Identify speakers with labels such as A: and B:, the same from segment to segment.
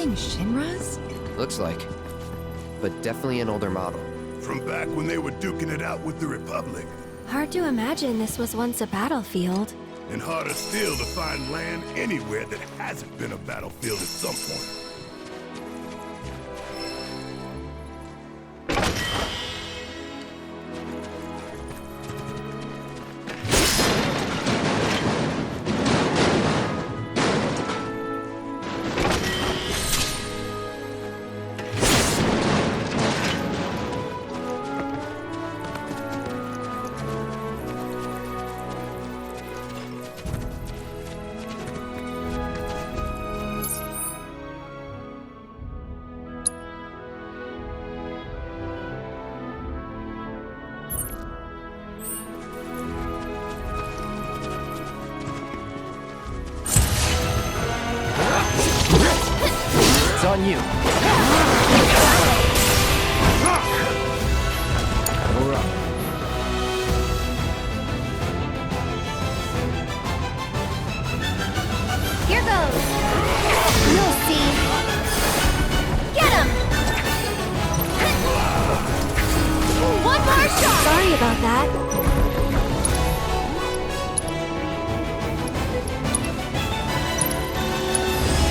A: using Shinras?
B: Looks like. But definitely an older model.
C: From back when they were duking it out with the Republic.
D: Hard to imagine this was once a battlefield.
C: And harder still to find land anywhere that hasn't been a battlefield at some point.
B: It's on you. We're up.
D: Here goes! You'll see. Get him! One more shot! Sorry about that.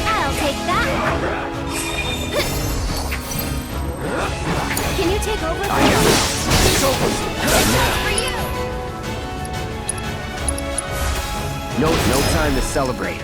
D: I'll take that. Can you take over?
B: I got it. It's over.
D: For you!
B: No time to celebrate.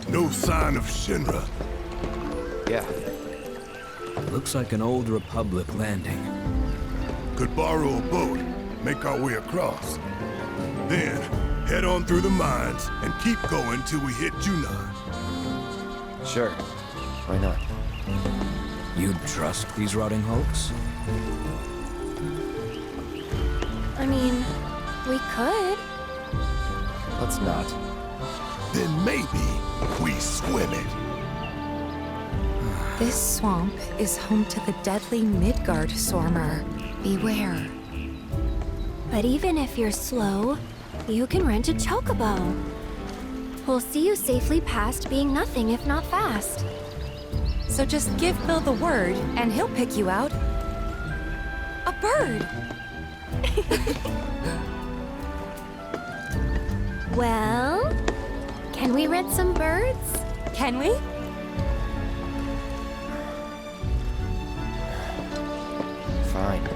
C: No sign of Shinra.
B: Yeah.
A: Looks like an old Republic landing.
C: Could borrow a boat, make our way across. Then, head on through the mines and keep going till we hit Junon.
B: Sure. Why not?
A: You'd trust these rotting hulks?
D: I mean, we could.
B: Let's not.
C: Then maybe we swim it.
E: This swamp is home to the deadly Midgard Swarmer. Beware.
D: But even if you're slow, you can rent a chocobo. We'll see you safely past being nothing if not fast.
E: So just give Bill the word, and he'll pick you out. A bird!
D: Well, can we rent some birds?
E: Can we?
B: Fine.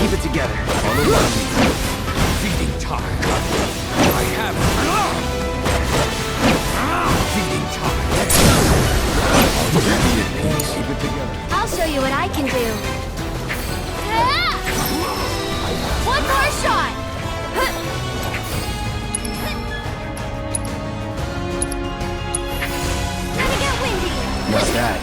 B: Keep it together. On the run.
A: Feeding time. I have it. Feeding time.
B: Keep it together.
D: I'll show you what I can do. One more shot! Gonna get windy!
B: What's that?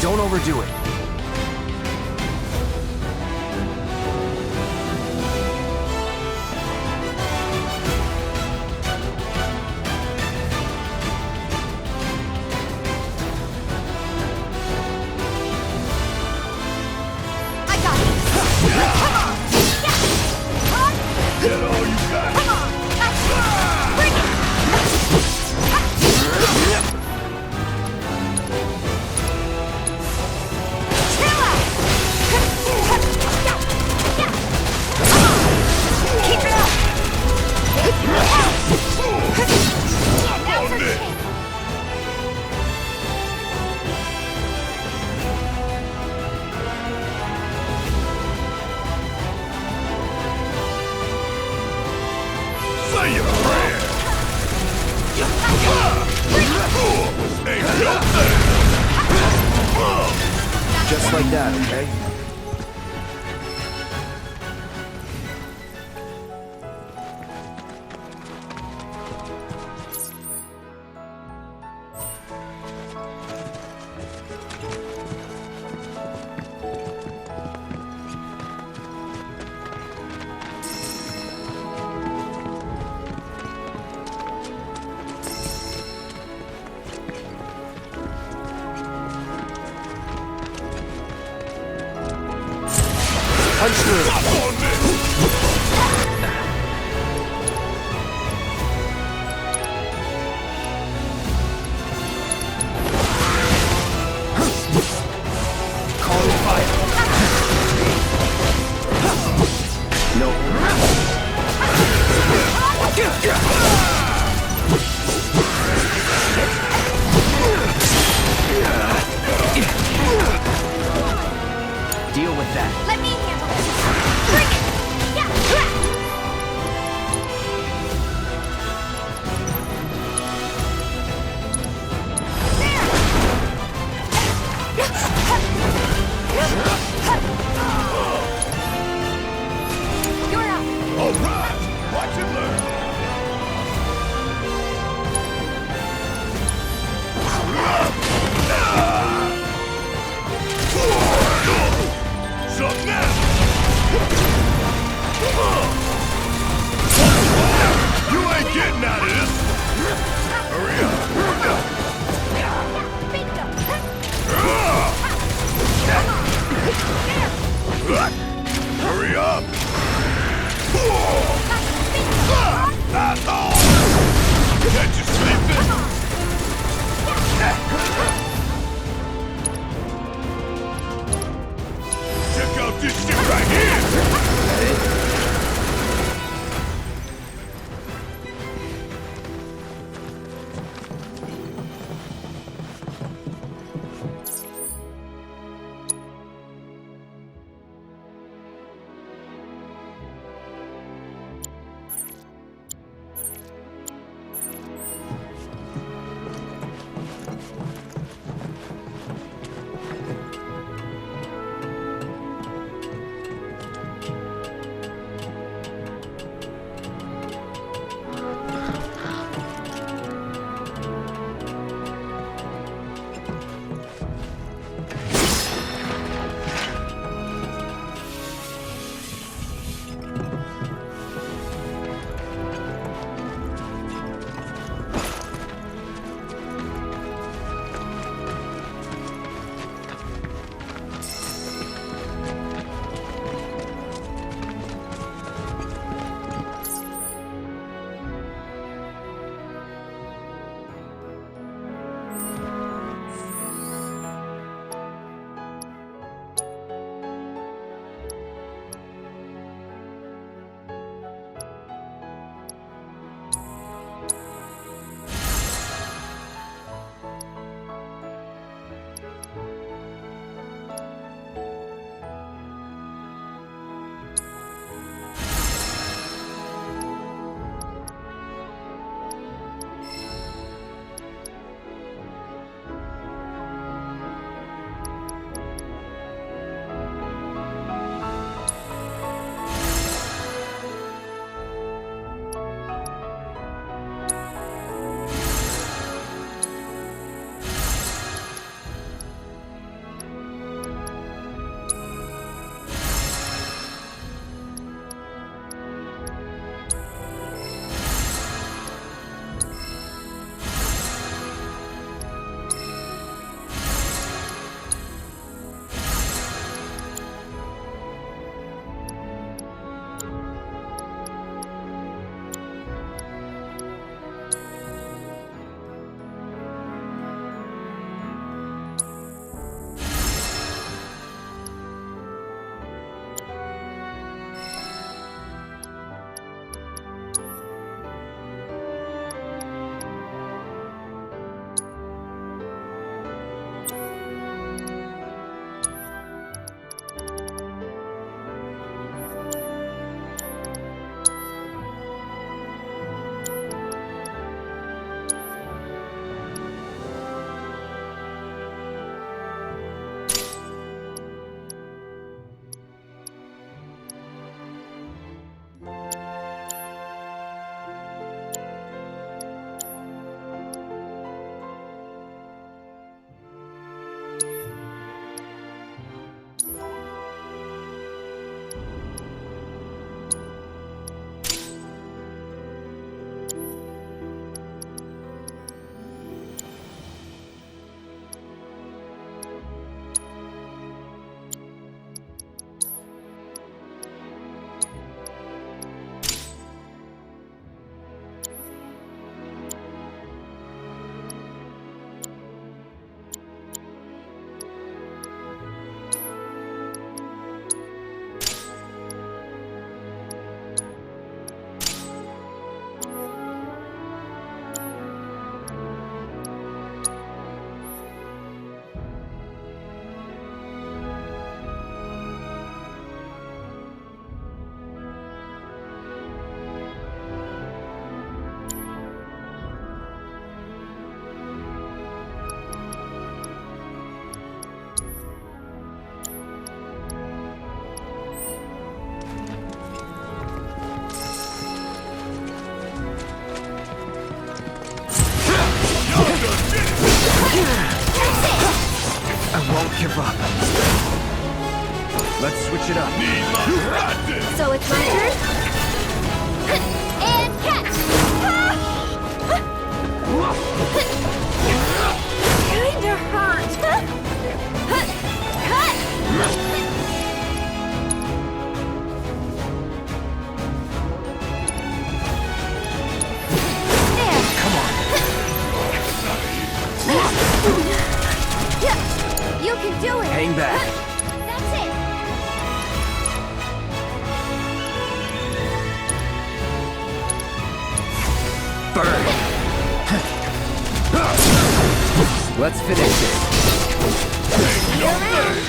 B: Don't overdo it.
E: I got it. Come on.
C: Get all you got.
E: Come on. Bring it. Chill out. Keep it up.
C: On it. Say your prayer. Ain't no thing.
B: Just like that, okay? Punch through.
C: Stop on this.
B: Calling fire. No. Deal with that.
E: Let me handle it. Bring it. You're up.
C: All right. Watch and learn. Something else.
A: give up. Let's switch it up.
C: You got this!
D: So it's my turn? And catch! Kinda hurt. You can do it!
A: Hang back.
D: That's it!
A: Burn.
B: Let's finish this.
C: No way!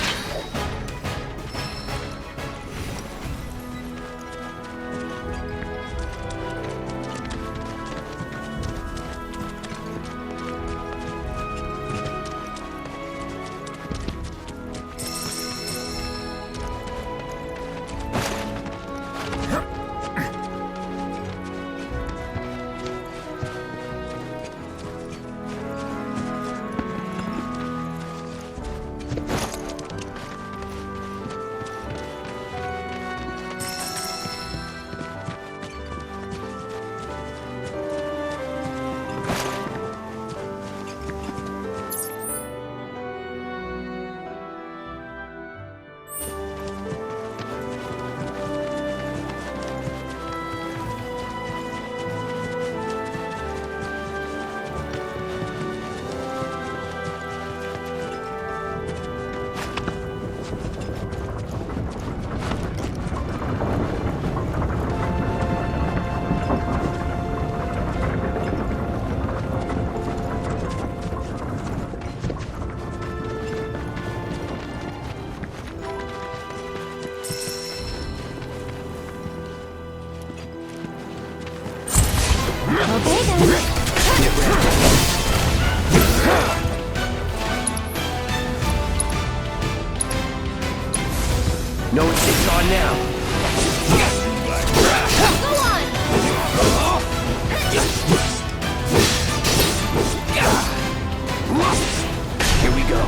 D: Okay then.
B: No, it's on now.
D: Go on!
B: Here we go.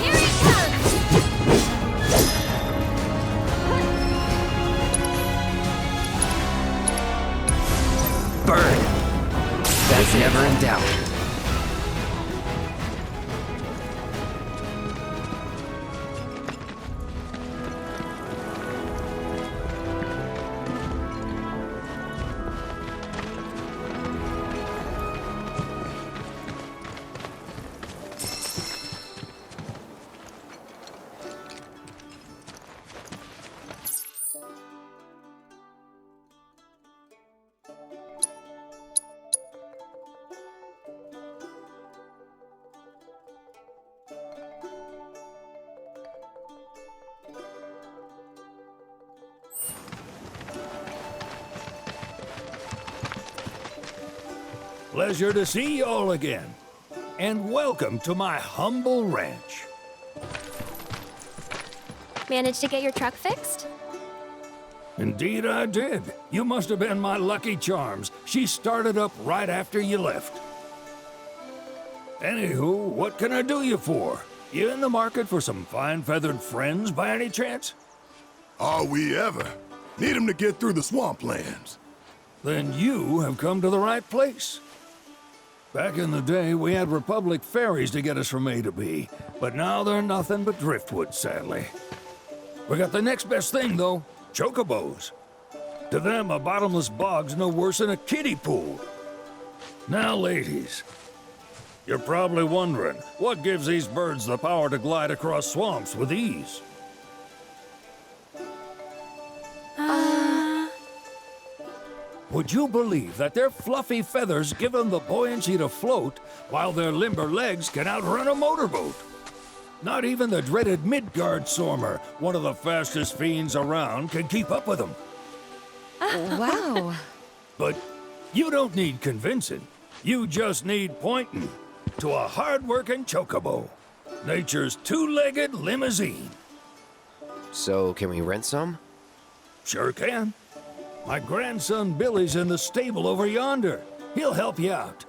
D: Here it comes!
B: Burn. That's never in doubt.
F: Pleasure to see y'all again. And welcome to my humble ranch.
D: Managed to get your truck fixed?
F: Indeed I did. You must have been my lucky charms. She started up right after you left. Anywho, what can I do you for? You in the market for some fine feathered friends by any chance?
C: Are we ever? Need him to get through the swamplands.
F: Then you have come to the right place. Back in the day, we had Republic ferries to get us from A to B, but now they're nothing but driftwood, sadly. We got the next best thing, though, chocobos. To them, a bottomless bog's no worse than a kiddie pool. Now, ladies, you're probably wondering, what gives these birds the power to glide across swamps with ease? Would you believe that their fluffy feathers give them the buoyancy to float, while their limber legs can outrun a motorboat? Not even the dreaded Midgard Sormer, one of the fastest fiends around, can keep up with them.
E: Wow.
F: But you don't need convincing. You just need pointing to a hard-working chocobo. Nature's two-legged limousine.
B: So, can we rent some?
F: Sure can. My grandson Billy's in the stable over yonder. He'll help you out.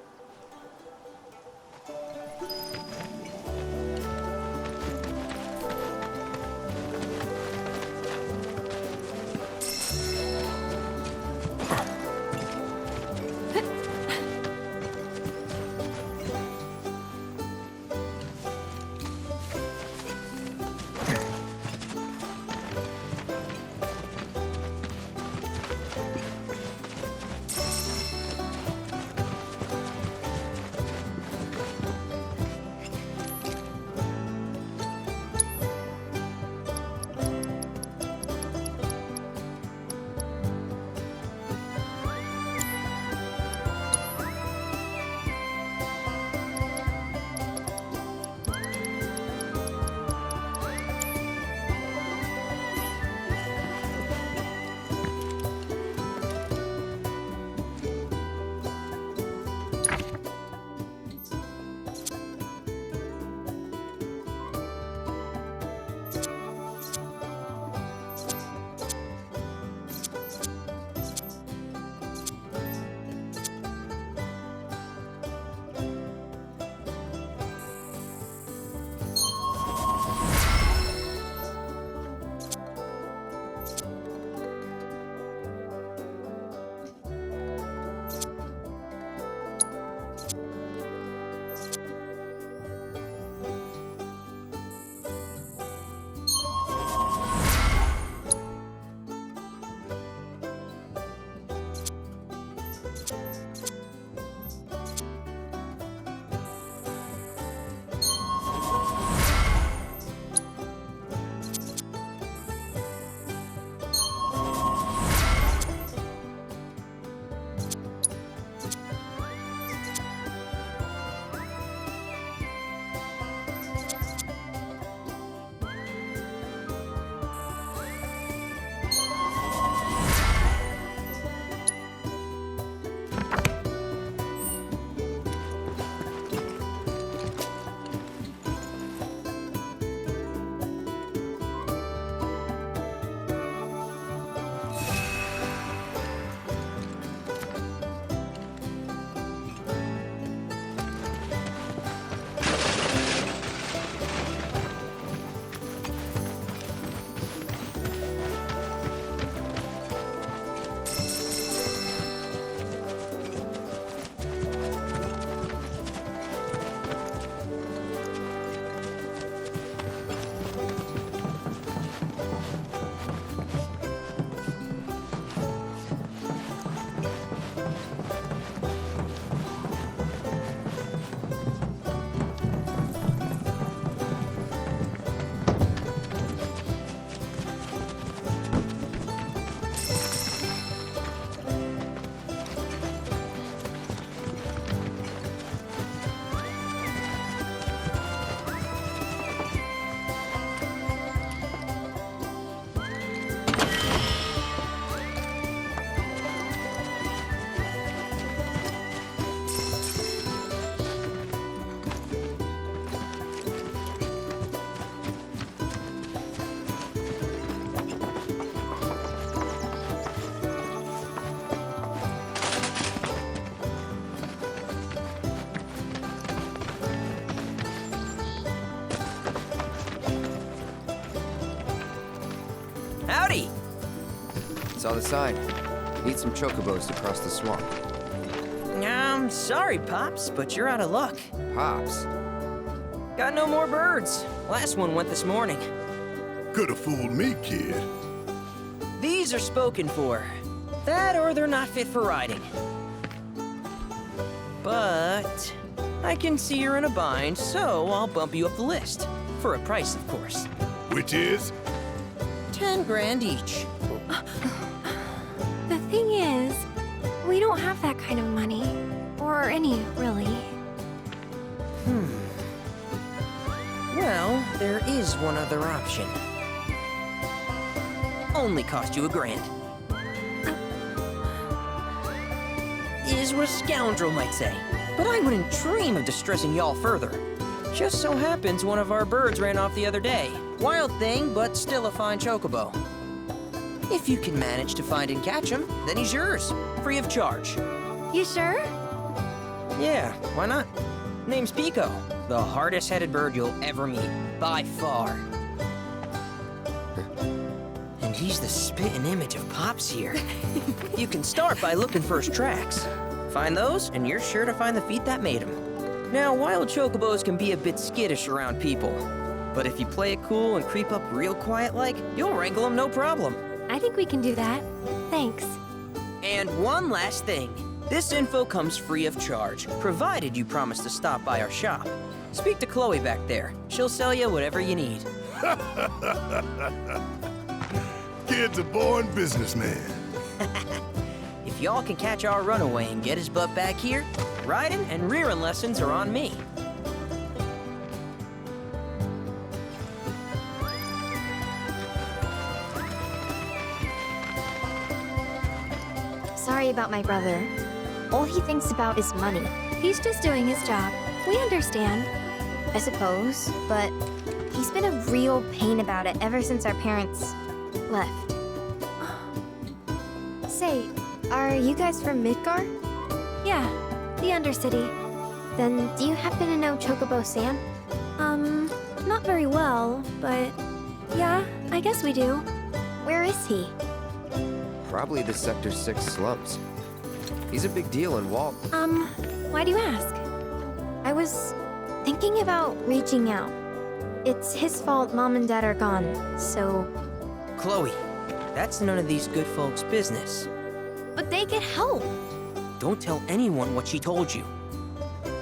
B: Saw the sign. Need some chocobos to cross the swamp.
G: I'm sorry, Pops, but you're out of luck.
B: Pops?
G: Got no more birds. Last one went this morning.
C: Could have fooled me, kid.
G: These are spoken for. That or they're not fit for riding. But I can see you're in a bind, so I'll bump you up the list. For a price, of course.
C: Which is?
G: 10 grand each.
D: The thing is, we don't have that kind of money. Or any, really.
G: Well, there is one other option. Only cost you $1,000. Is what a scoundrel might say. But I wouldn't dream of distressing y'all further. Just so happens one of our birds ran off the other day. Wild thing, but still a fine chocobo. If you can manage to find and catch him, then he's yours, free of charge.
D: You sure?
G: Yeah, why not? Name's Pico, the hardest-headed bird you'll ever meet, by far. And he's the spitting image of Pops here. You can start by looking for his tracks. Find those, and you're sure to find the feet that made him. Now, wild chocobos can be a bit skittish around people, but if you play it cool and creep up real quiet-like, you'll wrangle them no problem.
D: I think we can do that. Thanks.
G: And one last thing. This info comes free of charge, provided you promise to stop by our shop. Speak to Chloe back there. She'll sell you whatever you need.
C: Kid's a born businessman.
G: If y'all can catch our runaway and get his butt back here, riding and rearing lessons are on me.
H: Sorry about my brother. All he thinks about is money,
D: He's just doing his job. We understand.
H: I suppose, but he's been a real pain about it ever since our parents left. Say, are you guys from Midgar?
D: Yeah, the Undercity.
H: Then do you happen to know Chocobo Sam?
D: Not very well, but yeah, I guess we do.
H: Where is he?
B: Probably the Sector 6 slums. He's a big deal in Walt.
D: Why do you ask?
H: I was thinking about reaching out. It's his fault Mom and Dad are gone, so...
G: Chloe, that's none of these good folks' business.
H: But they could help!
G: Don't tell anyone what she told you.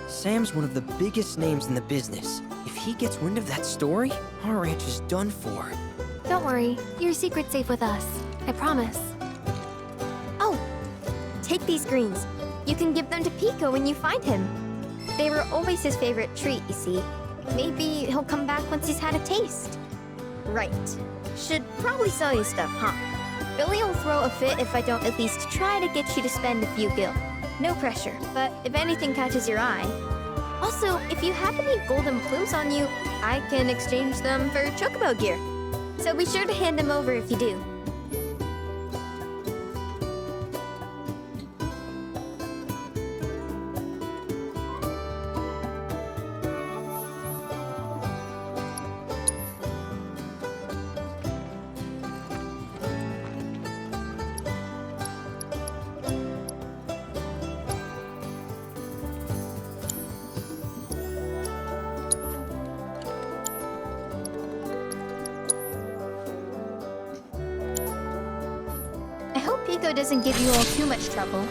G: Sam's one of the biggest names in the business. If he gets wind of that story, our ranch is done for.
D: Don't worry, your secret's safe with us. I promise.
H: Oh! Take these greens. You can give them to Pico when you find him. They were always his favorite treat, you see. Maybe he'll come back once he's had a taste. Right. Should probably sell you stuff, huh? Billy will throw a fit if I don't at least try to get you to spend a few gil. No pressure, but if anything catches your eye. Also, if you have any golden plumes on you, I can exchange them for chocobo gear. So be sure to hand them over if you do. I hope Pico doesn't give you all too much trouble.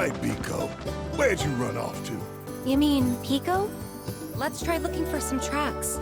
C: right, Biko. Where'd you run off to?
D: You mean Pico?
E: Let's try looking for some tracks.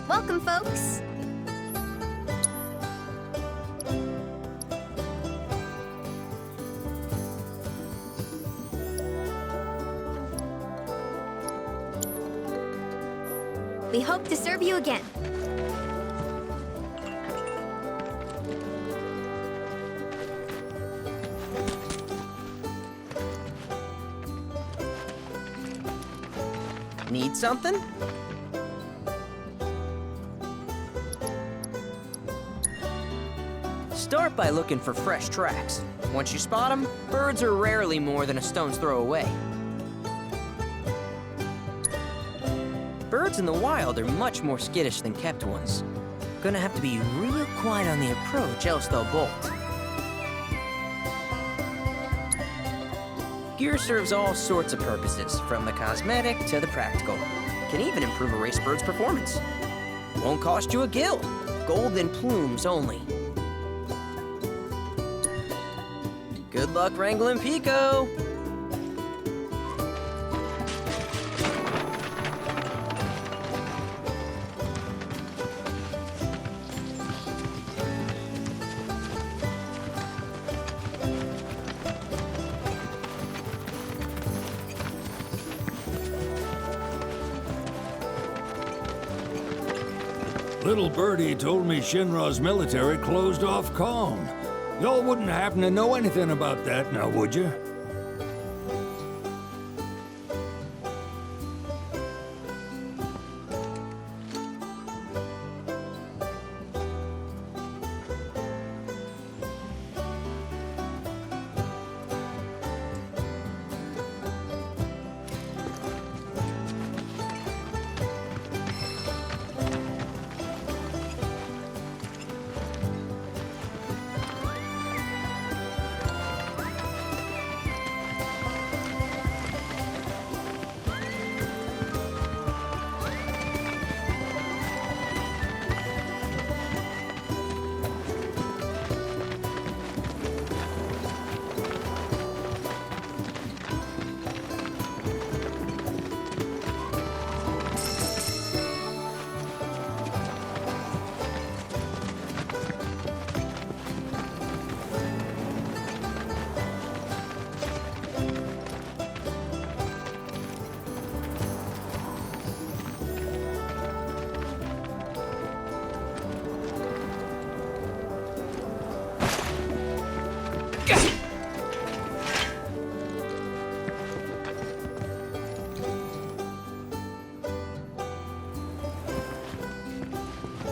H: Welcome, folks. We hope to serve you again.
G: Need something? Start by looking for fresh tracks. Once you spot them, birds are rarely more than a stone's throw away. Birds in the wild are much more skittish than kept ones. Gonna have to be real quiet on the approach, else they'll bolt. Gear serves all sorts of purposes, from the cosmetic to the practical. Can even improve a race bird's performance. Won't cost you a gill. Golden plumes only. Good luck wrangling Pico!
F: Little birdie told me Shinra's military closed off Calm. Y'all wouldn't happen to know anything about that, now would you?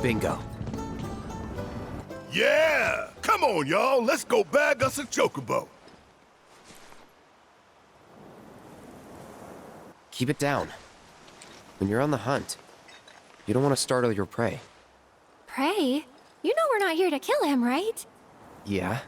B: Bingo.
C: Yeah! Come on, y'all. Let's go bag us a chocobo.
B: Keep it down. When you're on the hunt, you don't want to startle your prey.
D: Prey? You know we're not here to kill him, right?
B: Yeah?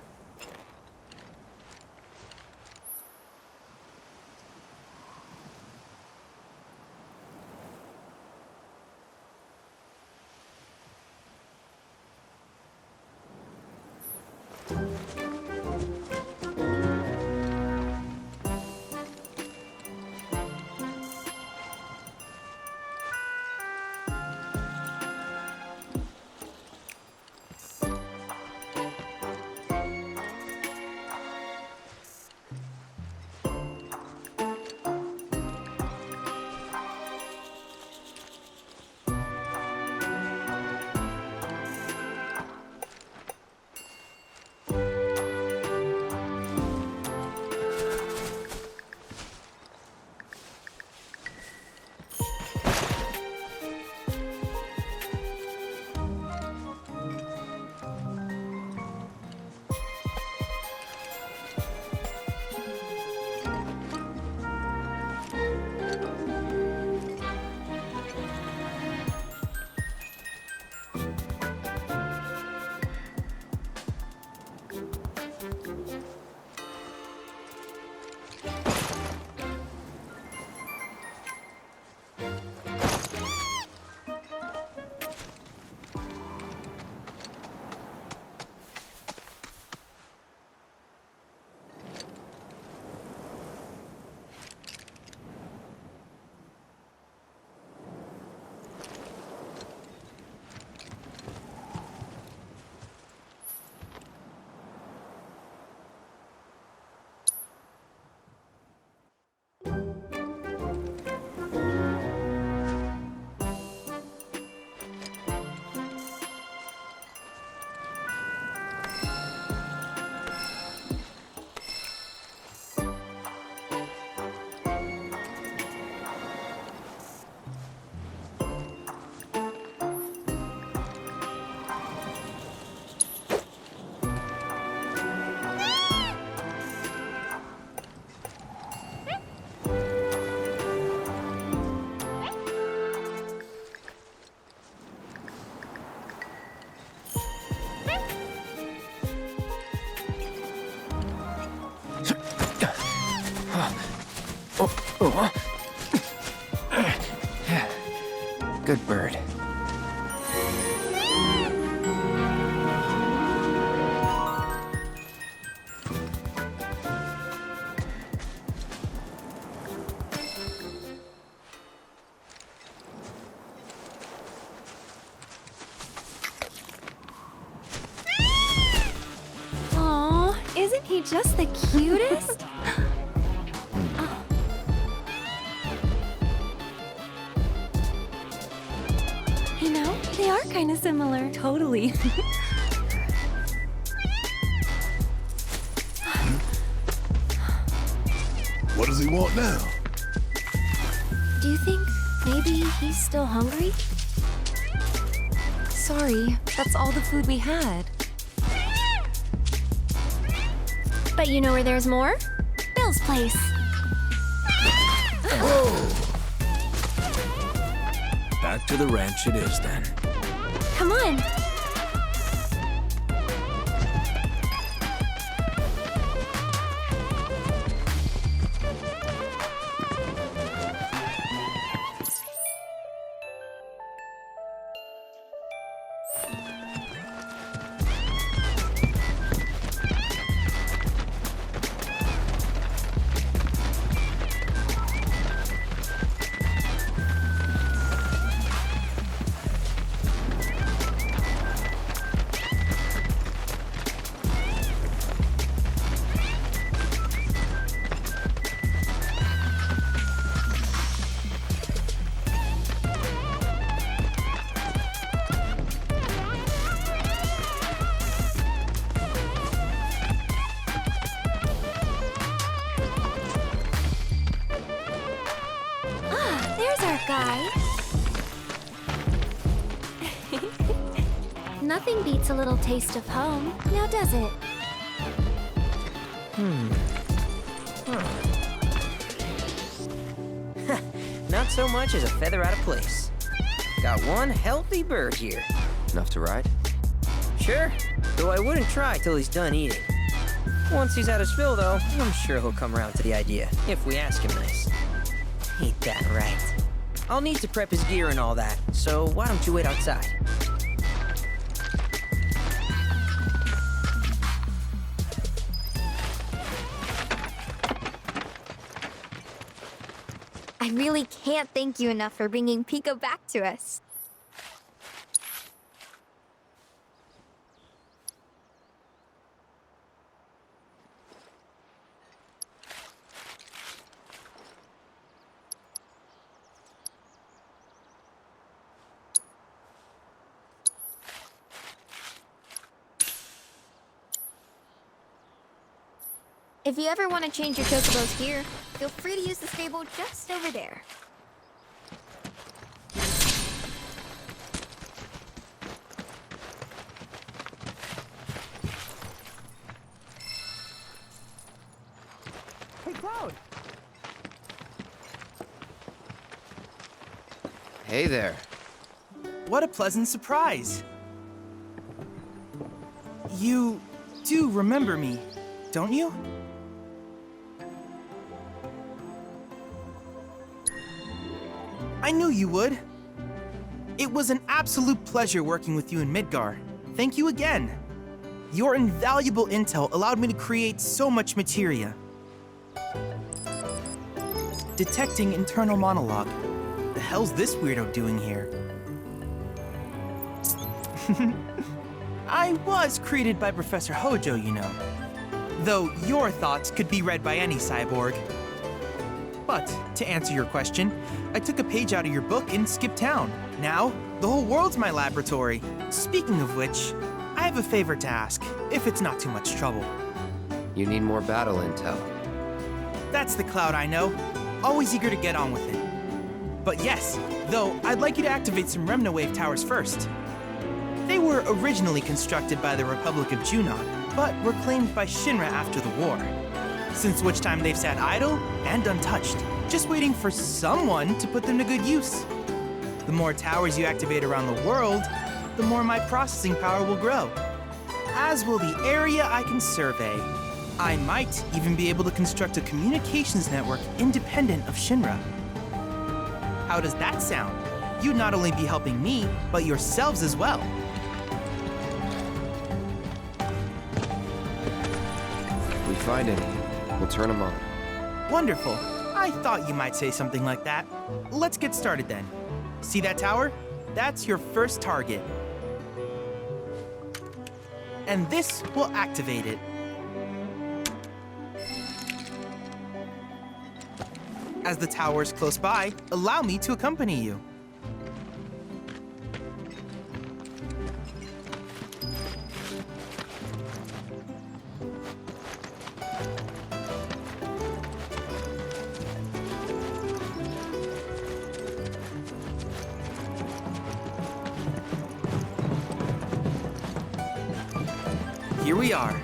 B: Good bird.
D: Aw, isn't he just the cutest? You know, they are kind of similar.
E: Totally.
C: What does he want now?
D: Do you think maybe he's still hungry?
E: Sorry, that's all the food we had.
D: But you know where there's more? Bill's place.
A: Back to the ranch it is then.
D: Come on. There's our guy. Nothing beats a little taste of home, now does it?
G: Not so much as a feather out of place. Got one healthy bird here.
B: Enough to ride?
G: Sure, though I wouldn't try till he's done eating. Once he's had his fill, though, I'm sure he'll come around to the idea, if we ask him nice. Ain't that right? I'll need to prep his gear and all that, so why don't you wait outside?
H: I really can't thank you enough for bringing Pico back to us. If you ever want to change your Chocobo's gear, feel free to use the stable just over there.
I: Hey, Cloud!
B: Hey there.
I: What a pleasant surprise! You do remember me, don't you? I knew you would. It was an absolute pleasure working with you in Midgar. Thank you again. Your invaluable intel allowed me to create so much materia. Detecting internal monologue. The hell's this weirdo doing here? I was created by Professor Hojo, you know. Though your thoughts could be read by any cyborg. But, to answer your question, I took a page out of your book and skipped town. Now, the whole world's my laboratory. Speaking of which, I have a favor to ask, if it's not too much trouble.
B: You need more battle intel.
I: That's the Cloud I know. Always eager to get on with it. But yes, though, I'd like you to activate some Remna Wave towers first. They were originally constructed by the Republic of Junon, but were claimed by Shinra after the war. Since which time they've sat idle and untouched, just waiting for someone to put them to good use. The more towers you activate around the world, the more my processing power will grow. As will the area I can survey. I might even be able to construct a communications network independent of Shinra. How does that sound? You'd not only be helping me, but yourselves as well.
B: If we find any, we'll turn them on.
I: Wonderful. I thought you might say something like that. Let's get started then. See that tower? That's your first target. And this will activate it. As the tower is close by, allow me to accompany you. Here we are.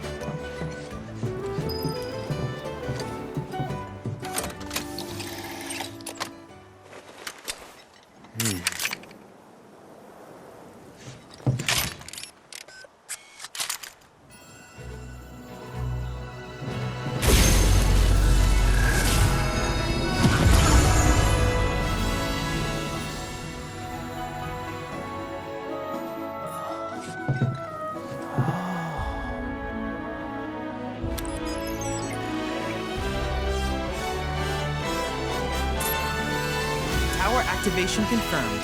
I: Tower activation confirmed.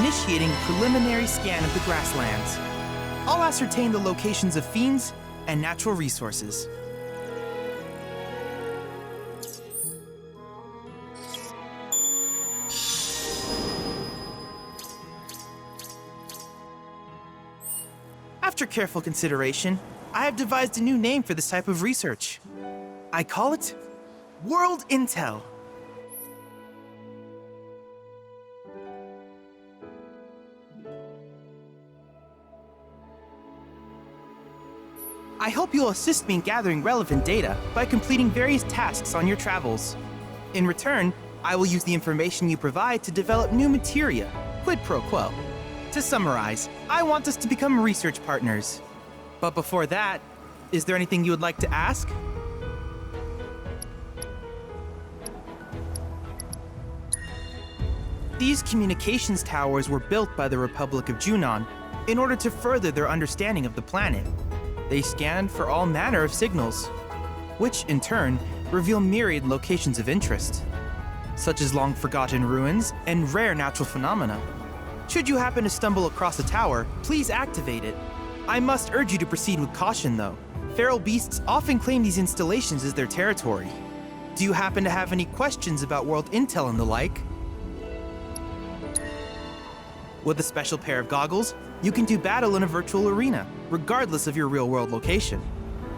I: Initiating preliminary scan of the grasslands. I'll ascertain the locations of fiends and natural resources. After careful consideration, I have devised a new name for this type of research. I call it World Intel. I hope you'll assist me in gathering relevant data by completing various tasks on your travels. In return, I will use the information you provide to develop new materia, quid pro quo. To summarize, I want us to become research partners. But before that, is there anything you would like to ask? These communications towers were built by the Republic of Junon in order to further their understanding of the planet. They scanned for all manner of signals, which in turn reveal myriad locations of interest, such as long-forgotten ruins and rare natural phenomena. Should you happen to stumble across a tower, please activate it. I must urge you to proceed with caution, though. Feral beasts often claim these installations as their territory. Do you happen to have any questions about world intel and the like? With a special pair of goggles, you can do battle in a virtual arena, regardless of your real-world location.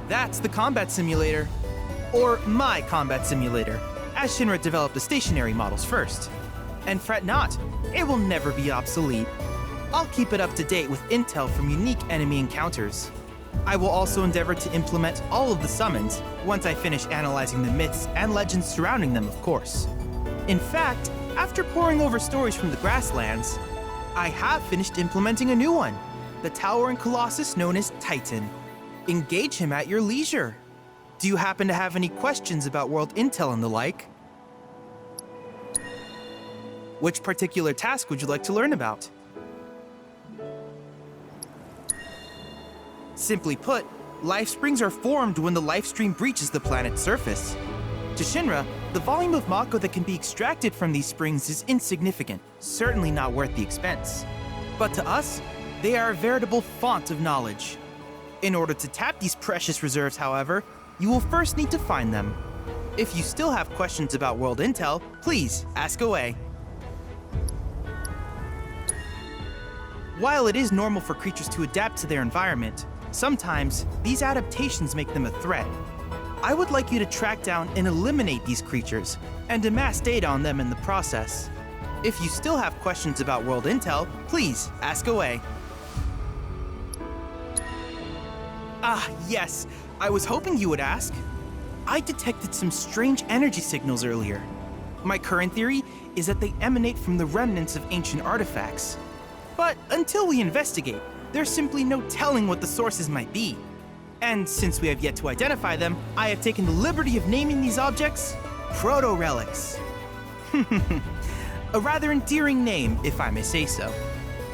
I: That's the combat simulator. Or my combat simulator, as Shinra developed the stationary models first. And fret not, it will never be obsolete. I'll keep it up to date with intel from unique enemy encounters. I will also endeavor to implement all of the summons once I finish analyzing the myths and legends surrounding them, of course. In fact, after poring over stories from the grasslands, I have finished implementing a new one, the towering colossus known as Titan. Engage him at your leisure. Do you happen to have any questions about world intel and the like? Which particular task would you like to learn about? Simply put, life springs are formed when the life stream breaches the planet's surface. To Shinra, the volume of Mako that can be extracted from these springs is insignificant, certainly not worth the expense. But to us, they are a veritable font of knowledge. In order to tap these precious reserves, however, you will first need to find them. If you still have questions about world intel, please ask away. While it is normal for creatures to adapt to their environment, sometimes these adaptations make them a threat. I would like you to track down and eliminate these creatures, and amass data on them in the process. If you still have questions about world intel, please ask away. Ah, yes, I was hoping you would ask. I detected some strange energy signals earlier. My current theory is that they emanate from the remnants of ancient artifacts. But until we investigate, there's simply no telling what the sources might be. And since we have yet to identify them, I have taken the liberty of naming these objects proto-relics. A rather endearing name, if I may say so.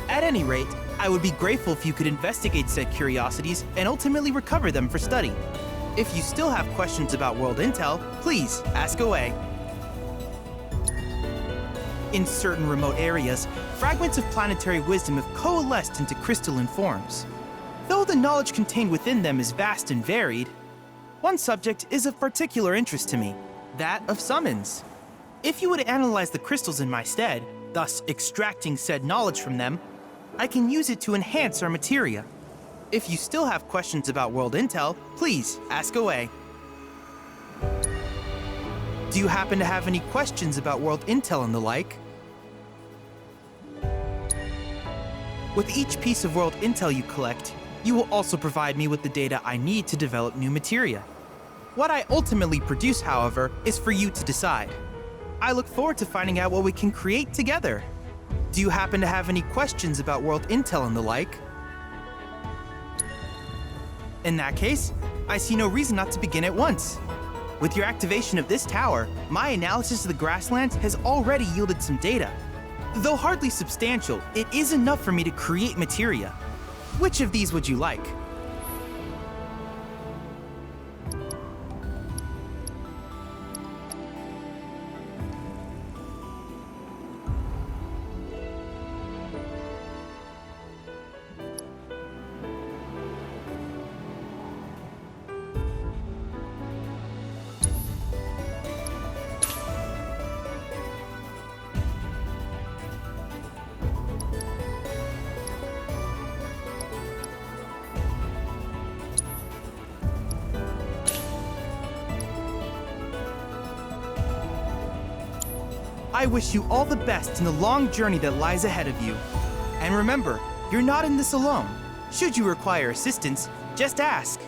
I: At any rate, I would be grateful if you could investigate said curiosities and ultimately recover them for study. If you still have questions about world intel, please ask away. In certain remote areas, fragments of planetary wisdom have coalesced into crystalline forms. Though the knowledge contained within them is vast and varied, one subject is of particular interest to me, that of summons. If you would analyze the crystals in my stead, thus extracting said knowledge from them, I can use it to enhance our materia. If you still have questions about world intel, please ask away. Do you happen to have any questions about world intel and the like? With each piece of world intel you collect, you will also provide me with the data I need to develop new materia. What I ultimately produce, however, is for you to decide. I look forward to finding out what we can create together. Do you happen to have any questions about world intel and the like? In that case, I see no reason not to begin at once. With your activation of this tower, my analysis of the grasslands has already yielded some data. Though hardly substantial, it is enough for me to create materia. Which of these would you like? I wish you all the best in the long journey that lies ahead of you. And remember, you're not in this alone. Should you require assistance, just ask.